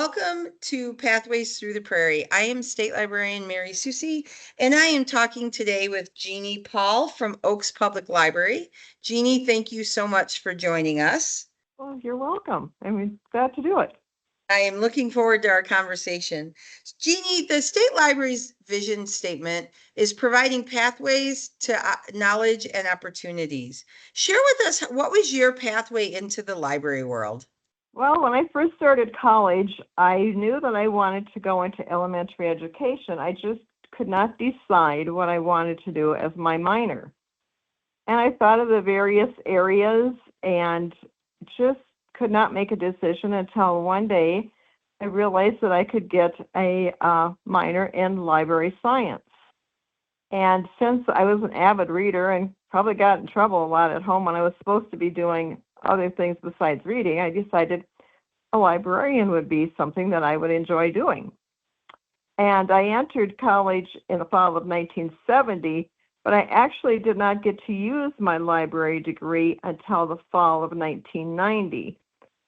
Welcome to Pathways Through the Prairie. I am State Librarian Mary Soucie, and I am talking today with Jeanine Pahl from Oaks Public Library. Jeannie, thank you so much for joining us. Well, you're welcome. I'm glad to do it. I am looking forward to our conversation. Jeannie, the State Library's vision statement is providing pathways to knowledge and opportunities. Share with us, what was your pathway into the library world? Well, when I first started college, I knew that I wanted to go into elementary education. I just could not decide what I wanted to do as my minor. And I thought of the various areas and just could not make a decision until one day I realized that I could get a minor in library science. And since I was an avid reader and probably got in trouble a lot at home when I was supposed to be doing other things besides reading, I decided a librarian would be something that I would enjoy doing. And I entered college in the fall of 1970, but I actually did not get to use my library degree until the fall of 1990,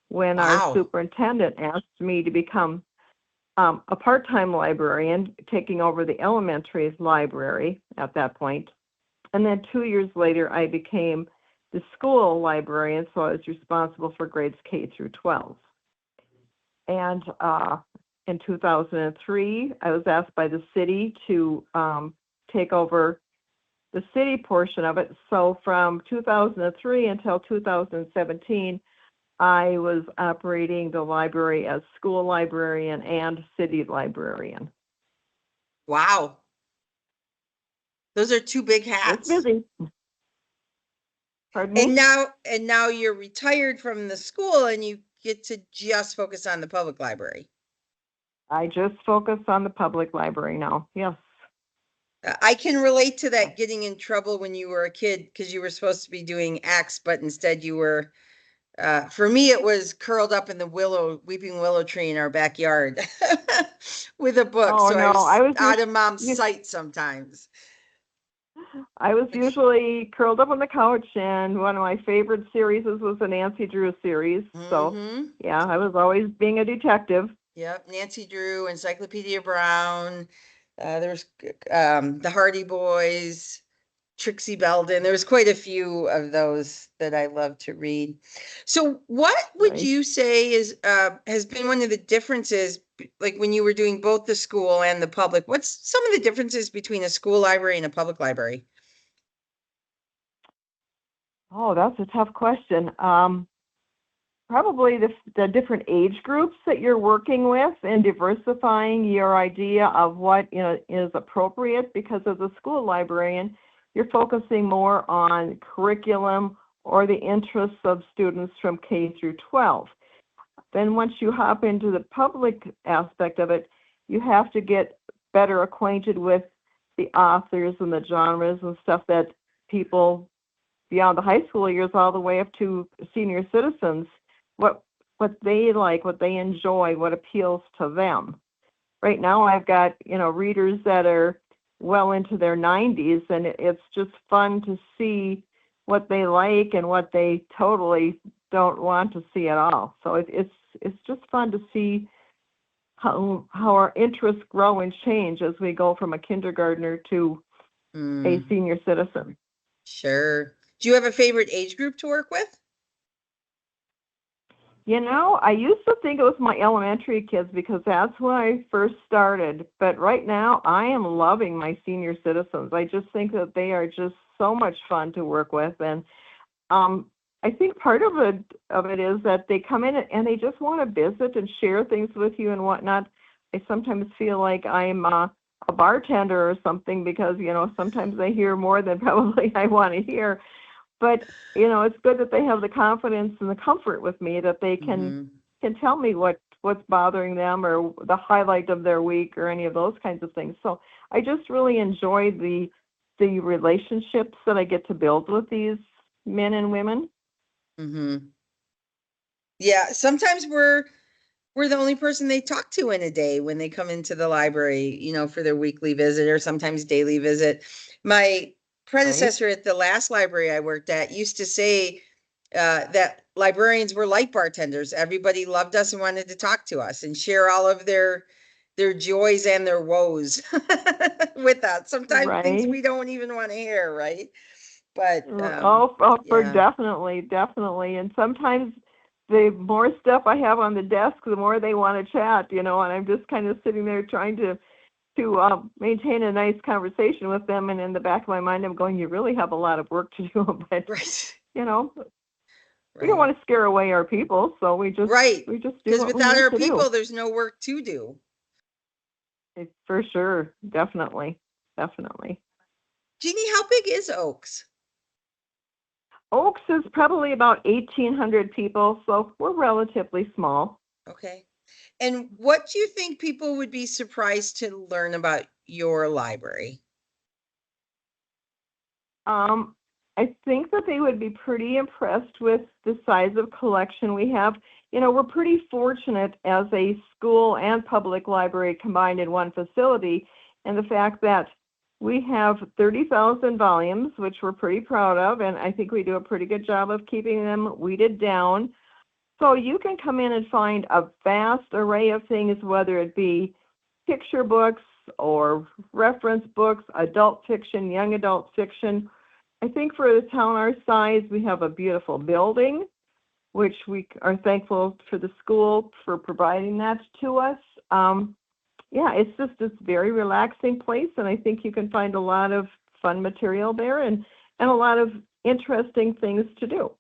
when our superintendent asked me to become a part-time librarian, taking over the elementary library at that point. And then 2 years later, I became the school librarian, so I was responsible for grades K through 12. And in 2003, I was asked by the city to take over the city portion of it. So from 2003 until 2017, I was operating the library as school librarian and city librarian. Wow. Those are two big hats. It's busy. Pardon me? And now you're retired from the school and you get to just focus on the public library. I just focus on the public library now. Yes. I can relate to that, getting in trouble when you were a kid because you were supposed to be doing acts, but instead you were, for me, it was curled up in the weeping willow tree in our backyard with a book. Oh, so no, I was out of mom's sight sometimes. I was usually curled up on the couch, and one of my favorite series was the Nancy Drew series. So, yeah, I was always being a detective. Yep, Nancy Drew, Encyclopedia Brown. There's the Hardy Boys, Trixie Belden. There was quite a few of those that I love to read. So what would you say is has been one of the differences, like when you were doing both the school and the public? What's some of the differences between a school library and a public library? Oh, that's a tough question. Probably the different age groups that you're working with and diversifying your idea of what is appropriate, because as a school librarian, you're focusing more on curriculum or the interests of students from K through 12. Then once you hop into the public aspect of it, you have to get better acquainted with the authors and the genres and stuff that people beyond the high school years all the way up to senior citizens, what they like, what they enjoy, what appeals to them. Right now I've got, readers that are well into their 90s, and it's just fun to see what they like and what they totally don't want to see at all. So it's just fun to see how our interests grow and change as we go from a kindergartner to a senior citizen. Sure. Do you have a favorite age group to work with? I used to think it was my elementary kids because that's when I first started. But right now, I am loving my senior citizens. I just think that they are just so much fun to work with. And I think part of it is that they come in and they just want to visit and share things with you and whatnot. I sometimes feel like I'm a bartender or something because, sometimes I hear more than probably I want to hear. But, it's good that they have the confidence and the comfort with me that they can tell me what's bothering them or the highlight of their week or any of those kinds of things. So I just really enjoy the relationships that I get to build with these men and women. Yeah, sometimes we're the only person they talk to in a day when they come into the library, for their weekly visit or sometimes daily visit. My predecessor at the last library I worked at used to say, that librarians were like bartenders. Everybody loved us and wanted to talk to us and share all of their joys and their woes with us. Sometimes things Right. we don't even want to hear, right? But For yeah, definitely, definitely. And sometimes the more stuff I have on the desk, the more they want to chat, and I'm just kind of sitting there trying to maintain a nice conversation with them. And in the back of my mind, I'm going, you really have a lot of work to do, but right, you know, we don't right, want to scare away our people, so we just right. do Because what we without need our to do. people, there's no work to do. For sure, definitely, definitely. Jeannie, how big is Oaks? Oaks is probably about 1,800 people, so we're relatively small. Okay. And what do you think people would be surprised to learn about your library? I think that they would be pretty impressed with the size of collection we have. We're pretty fortunate as a school and public library combined in one facility, and the fact that we have 30,000 volumes, which we're pretty proud of, and I think we do a pretty good job of keeping them weeded down. So you can come in and find a vast array of things, whether it be picture books or reference books, adult fiction, young adult fiction. I think for a town our size, we have a beautiful building, which we are thankful for the school for providing that to us. Yeah, it's just this very relaxing place, and I think you can find a lot of fun material there and a lot of interesting things to do.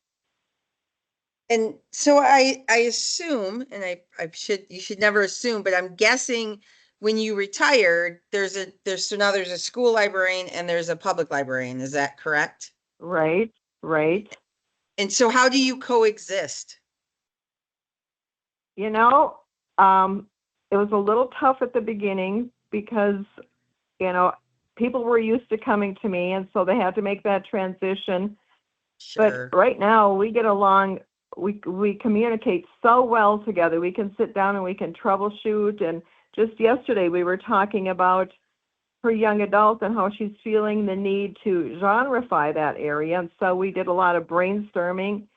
And so I assume, and you should never assume, but I'm guessing when you retired, there's a school librarian and there's a public librarian. Is that correct? Right, right. And so how do you coexist? You know, it was a little tough at the beginning because, you know, people were used to coming to me, and so they had to make that transition. But Sure. right now, we get along. We communicate so well together. We can sit down and we can troubleshoot. And just yesterday, we were talking about her young adult and how she's feeling the need to genreify that area. And so we did a lot of brainstorming,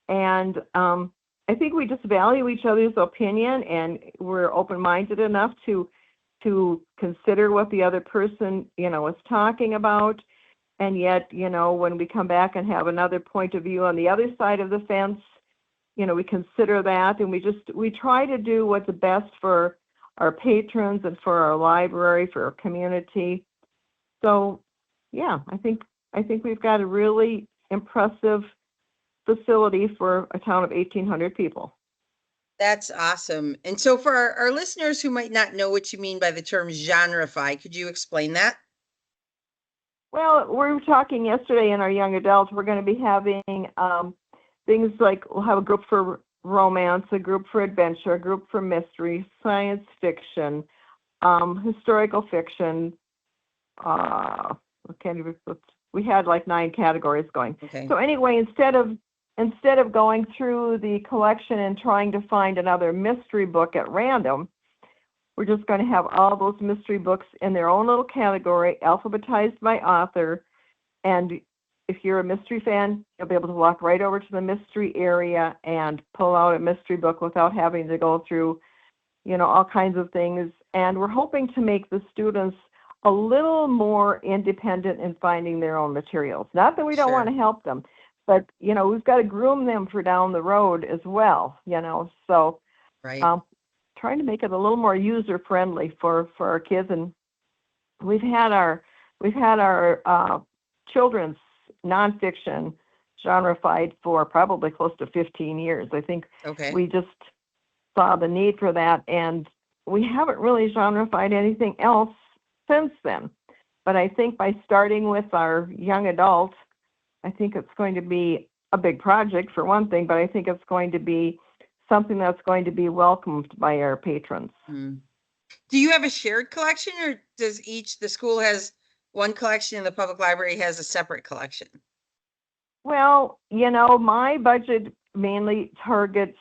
and I think we just value each other's opinion, and we're open-minded enough to consider what the other person, is talking about. And yet, when we come back and have another point of view on the other side of the fence, we consider that, and we try to do what's best for our patrons and for our library, for our community. So, yeah, I think we've got a really impressive facility for a town of 1,800 people. That's awesome. And so for our listeners who might not know what you mean by the term genreify, could you explain that? Well, we were talking yesterday in our young adults, we're going to be having things like we'll have a group for romance, a group for adventure, a group for mystery, science fiction, historical fiction. We had like 9 categories going. Okay. So anyway, instead of going through the collection and trying to find another mystery book at random, we're just going to have all those mystery books in their own little category, alphabetized by author. And if you're a mystery fan, you'll be able to walk right over to the mystery area and pull out a mystery book without having to go through, all kinds of things. And we're hoping to make the students a little more independent in finding their own materials. Not that we don't want to help them, but, we've got to groom them for down the road as well, so right. Trying to make it a little more user friendly for our kids. And we've had our children's nonfiction genrefied for probably close to 15 years. I think we just saw the need for that, and we haven't really genrefied anything else since then. But I think by starting with our young adult, I think it's going to be a big project for one thing, but I think it's going to be something that's going to be welcomed by our patrons. Do you have a shared collection, or does the school has one collection and the public library has a separate collection? Well, my budget mainly targets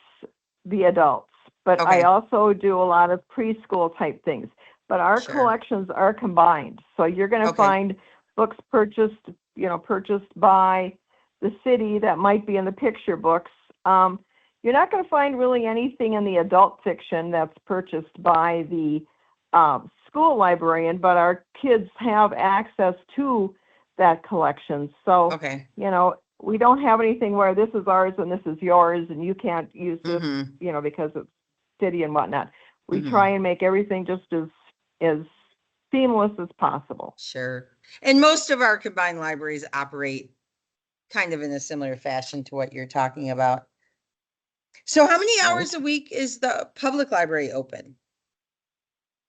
the adults, but I also do a lot of preschool type things. But our collections are combined. So you're going to find books purchased by the city that might be in the picture books. You're not going to find really anything in the adult fiction that's purchased by the school librarian, but our kids have access to that collection. So, Okay. we don't have anything where this is ours and this is yours and you can't use this, Mm-hmm. because it's city and whatnot. We Mhm. try and make everything just as seamless as possible. Sure. And most of our combined libraries operate kind of in a similar fashion to what you're talking about. So how many Right. hours a week is the public library open?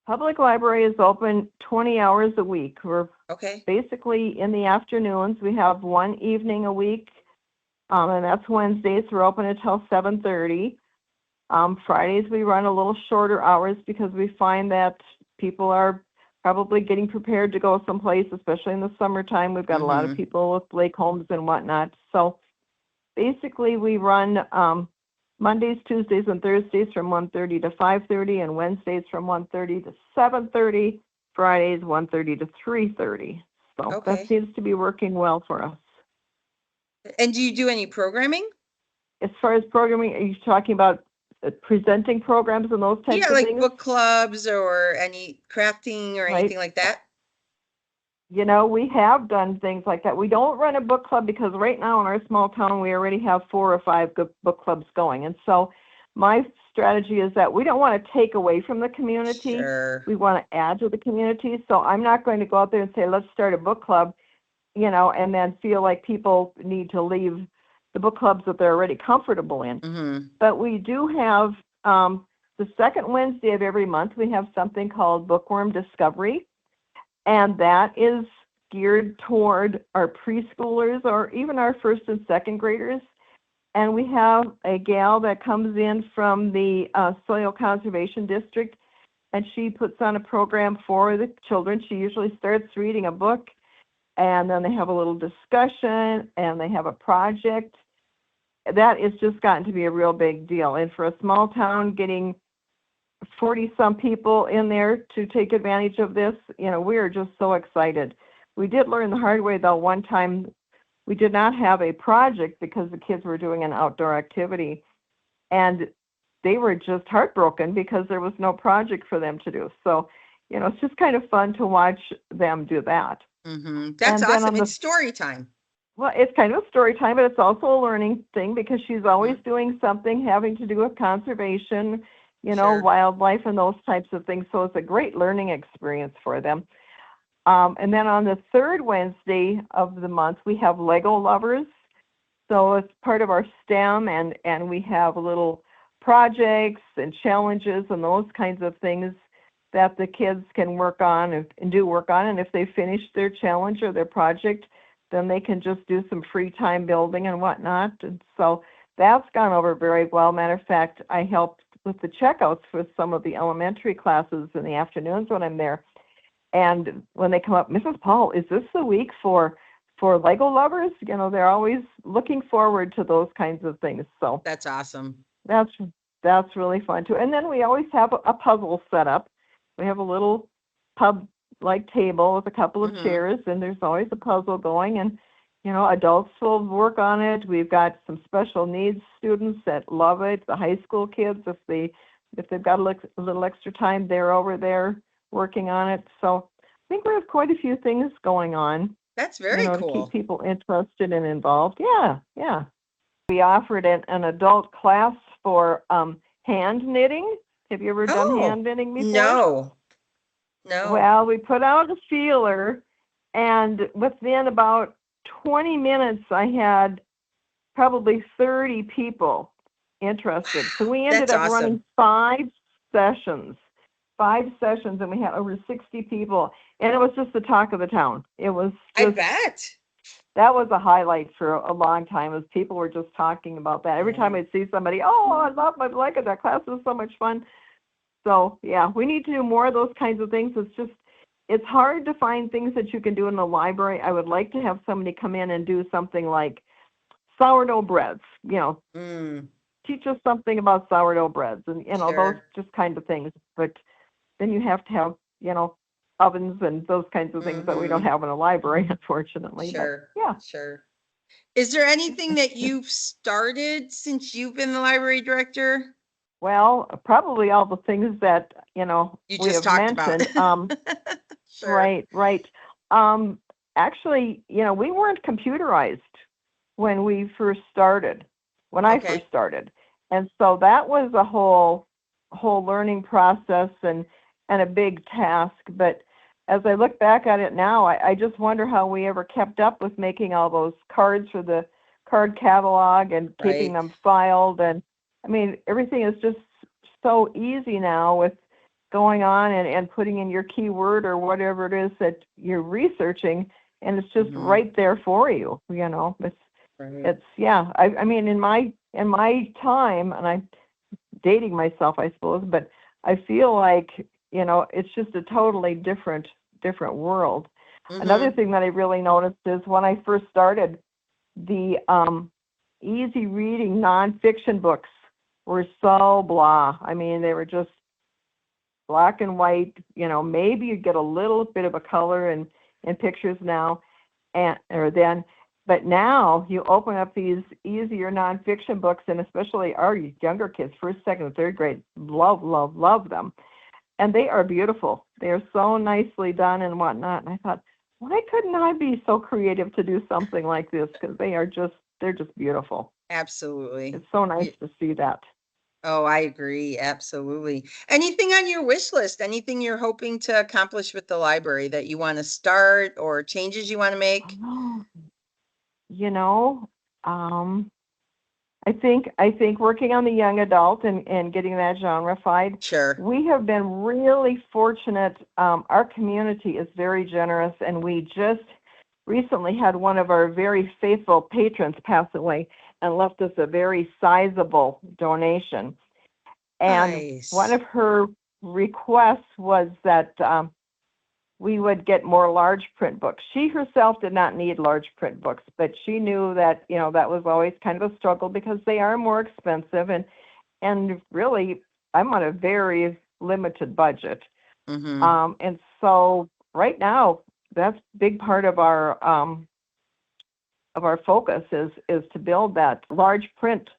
Public library is open 20 hours a week. We're Okay. basically in the afternoons. We have one evening a week, and that's Wednesdays. We're open until 7:30. Fridays we run a little shorter hours because we find that people are probably getting prepared to go someplace, especially in the summertime. We've got a lot of Mhm. people with lake homes and whatnot. So basically we run Mondays, Tuesdays, and Thursdays from 1:30 to 5:30, and Wednesdays from 1:30 to 7:30, Fridays 1:30 to 3:30. So that Okay. seems to be working well for us. And do you do any programming? As far as programming, are you talking about presenting programs and those types Yeah, of like things? book clubs or any crafting or Right. anything like that? We have done things like that. We don't run a book club because right now in our small town, we already have 4 or 5 good book clubs going. And so my strategy is that we don't want to take away from the community. Sure. We want to add to the community. So I'm not going to go out there and say, let's start a book club, and then feel like people need to leave the book clubs that they're already comfortable in. Mm-hmm. But we do have the second Wednesday of every month, we have something called Bookworm Discovery. And that is geared toward our preschoolers or even our first and second graders. And we have a gal that comes in from the Soil Conservation District, and she puts on a program for the children. She usually starts reading a book, and then they have a little discussion, and they have a project. That has just gotten to be a real big deal. And for a small town, getting 40-some people in there to take advantage of this, we are just so excited. We did learn the hard way, though. One time we did not have a project because the kids were doing an outdoor activity, and they were just heartbroken because there was no project for them to do. So, it's just kind of fun to watch them do that. Mm-hmm. That's And then awesome. on the It's story time. Well, it's kind of a story time, but it's also a learning thing because she's always doing something having to do with conservation, Sure. wildlife and those types of things. So it's a great learning experience for them. And then on the third Wednesday of the month, we have Lego Lovers. So it's part of our STEM, and we have little projects and challenges and those kinds of things that the kids can work on and do work on. And if they finish their challenge or their project, then they can just do some free time building and whatnot. And so that's gone over very well. Matter of fact, I helped with the checkouts for some of the elementary classes in the afternoons when I'm there. And when they come up, Mrs. Pahl, is this the week for Lego lovers? They're always looking forward to those kinds of things. So That's awesome. that's really fun too. And then we always have a puzzle set up. We have a little pub-like table with a couple of chairs, and there's always a puzzle going. And adults will work on it. We've got some special needs students that love it. The high school kids, if they've got a little extra time, they're over there working on it. So I think we have quite a few things going on. That's very To cool. keep people interested and involved. Yeah. We offered an adult class for hand knitting. Have you ever done hand knitting before? No. Well, we put out a feeler, and within about 20 minutes, I had probably 30 people interested. So we ended That's up awesome. running 5 sessions, and we had over 60 people, and it was just the talk of the town. It was I just, bet. that was a highlight for a long time, as people were just talking about that. Every time I'd see somebody, I love my blanket, that class was so much fun. So yeah, we need to do more of those kinds of things. It's hard to find things that you can do in the library. I would like to have somebody come in and do something like sourdough breads, teach us something about sourdough breads and, Sure. those just kind of things. But then you have to have, ovens and those kinds of things that we don't have in a library, unfortunately. Sure. But yeah. Sure. Is there anything that you've started since you've been the library director? Well, probably all the things that, You we just have talked about. mentioned. Sure. Right, right. Um, Actually, we weren't computerized when we first started, when I first Okay. started. And so that was a whole learning process and a big task. But as I look back at it now, I just wonder how we ever kept up with making all those cards for the card catalog and keeping Right. them filed. And I mean, everything is just so easy now with going on and putting in your keyword or whatever it is that you're researching, and it's just Mhm. right there for you. It's Right. it's yeah. I mean, in my time, and I'm dating myself, I suppose, but I feel like it's just a totally different world. Another Mhm. thing that I really noticed is when I first started, the easy reading nonfiction books were so blah. I mean, they were just black and white. Maybe you get a little bit of a color and pictures now, and or then, but now you open up these easier nonfiction books, and especially our younger kids, first, second, and third grade, love them, and they are beautiful. They are so nicely done and whatnot. And I thought, why couldn't I be so creative to do something like this? Because they're just beautiful. Absolutely. It's so nice to see that. Oh, I agree. Absolutely. Anything on your wish list? Anything you're hoping to accomplish with the library that you want to start or changes you want to make? Oh, you know, um, I think working on the young adult and getting that genreified, Sure. we have been really fortunate. Our community is very generous, and we just recently had one of our very faithful patrons pass away and left us a very sizable donation. And one Nice. of her requests was that we would get more large print books. She herself did not need large print books, but she knew that, that was always kind of a struggle because they are more expensive, and really I'm on a very limited budget. Mhm. And so right now that's a big part of our focus is to build that large print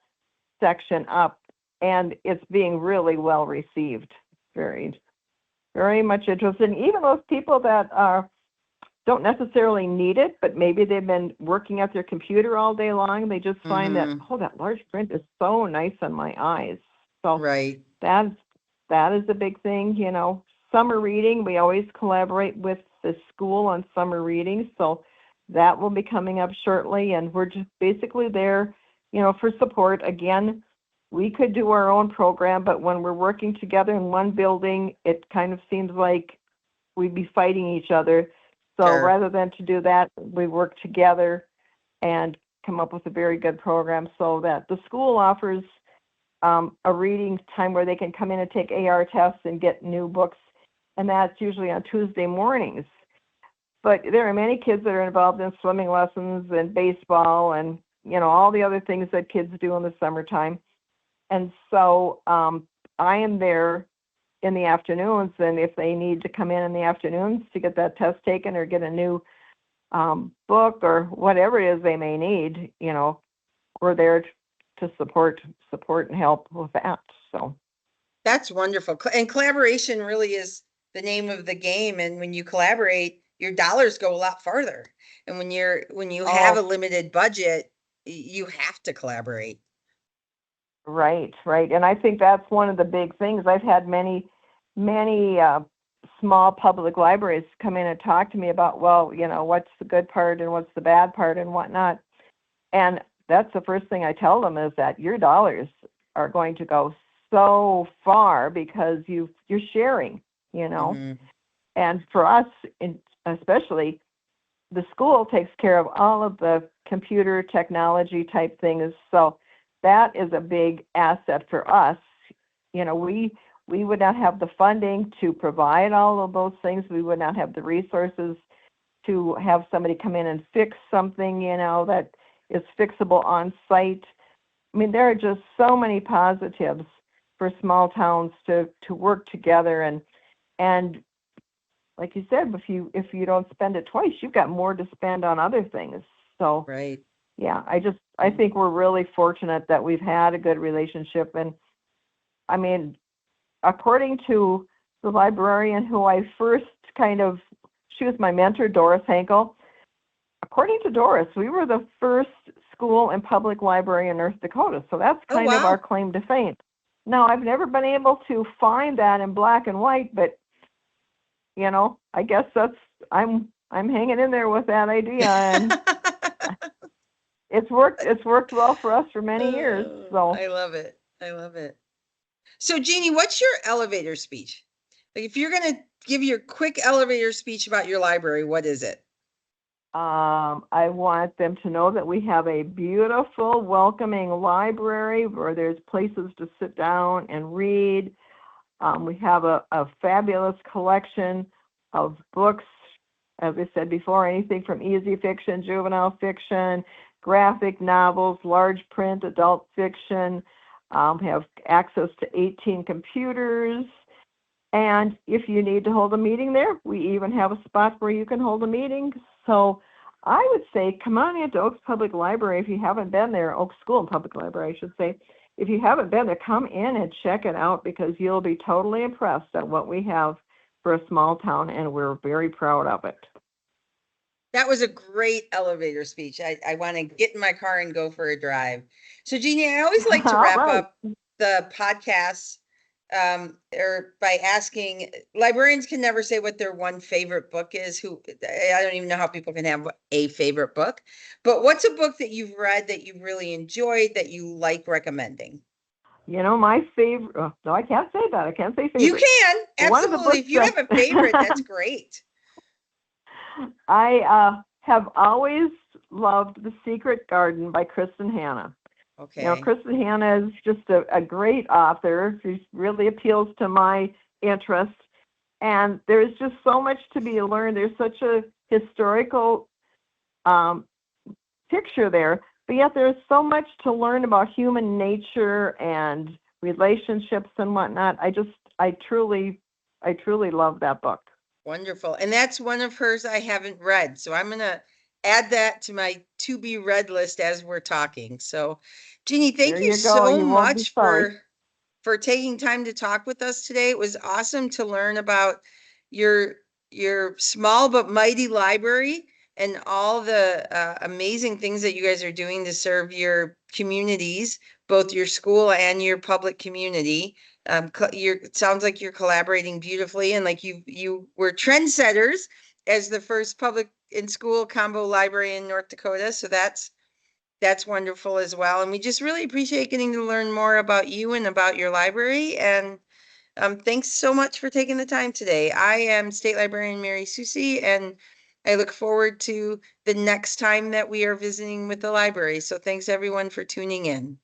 section up, and it's being really well received. Very, very much interested. And even those people that don't necessarily need it, but maybe they've been working at their computer all day long. They just find that, Mhm. oh, that large print is so nice on my eyes. So Right. that's that is a big thing. Summer reading, we always collaborate with the school on summer reading, so that will be coming up shortly, and we're just basically there, for support. Again, we could do our own program, but when we're working together in one building, it kind of seems like we'd be fighting each other. So Sure. rather than to do that, we work together and come up with a very good program so that the school offers a reading time where they can come in and take AR tests and get new books, and that's usually on Tuesday mornings. But there are many kids that are involved in swimming lessons and baseball and all the other things that kids do in the summertime. And so I am there in the afternoons, and if they need to come in the afternoons to get that test taken or get a new book or whatever it is they may need, we're there to support and help with that. So That's wonderful. And collaboration really is the name of the game. And when you collaborate, your dollars go a lot farther. And when you have a oh, limited budget, you have to collaborate. right, and I think that's one of the big things. I've had many small public libraries come in and talk to me about, well, what's the good part and what's the bad part and whatnot. And that's the first thing I tell them is that your dollars are going to go so far because you're sharing, you know. Mhm. And for us, especially, the school takes care of all of the computer technology type things. So that is a big asset for us. We would not have the funding to provide all of those things. We would not have the resources to have somebody come in and fix something, that is fixable on site. I mean, there are just so many positives for small towns to work together, and like you said, if you don't spend it twice, you've got more to spend on other things. So Right. yeah, I think we're really fortunate that we've had a good relationship. And I mean, according to the librarian who I first she was my mentor, Doris Hankel. According to Doris, we were the first school and public library in North Dakota. So that's Oh, kind of wow. our claim to fame. Now, I've never been able to find that in black and white, but I guess I'm hanging in there with that idea, and it's worked well for us for many years. So I love it. I love it. So Jeannie, what's your elevator speech? Like if you're going to give your quick elevator speech about your library, what is it? I want them to know that we have a beautiful, welcoming library where there's places to sit down and read. We have a fabulous collection of books, as I said before, anything from easy fiction, juvenile fiction, graphic novels, large print, adult fiction. We have access to 18 computers. And if you need to hold a meeting there, we even have a spot where you can hold a meeting. So I would say come on into Oaks Public Library if you haven't been there, Oaks School and Public Library, I should say. If you haven't been there, come in and check it out because you'll be totally impressed at what we have for a small town, and we're very proud of it. That was a great elevator speech. I want to get in my car and go for a drive. So Jeannie, I always like to wrap up the podcast or by asking, librarians can never say what their one favorite book is. I don't even know how people can have a favorite book, but what's a book that you've read that you really enjoyed that you like recommending? My favorite, no, I can't say that. I can't say favorite. You can, absolutely. If you have a favorite, that's great. I have always loved The Secret Garden by Kristen Hanna. Okay. Kristen Hanna is just a great author. She really appeals to my interest. And there's just so much to be learned. There's such a historical picture there, but yet there's so much to learn about human nature and relationships and whatnot. I truly love that book. Wonderful. And that's one of hers I haven't read. So I'm going to add that to my to be read list as we're talking. So Jeannie, thank you so much for taking time to talk with us today. It was awesome to learn about your small but mighty library and all the amazing things that you guys are doing to serve your communities, both your school and your public community. It sounds like you're collaborating beautifully, and like you were trendsetters as the first public and school combo library in North Dakota. So that's wonderful as well. And we just really appreciate getting to learn more about you and about your library. And thanks so much for taking the time today. I am State Librarian Mary Soucie, and I look forward to the next time that we are visiting with the library. So thanks everyone for tuning in.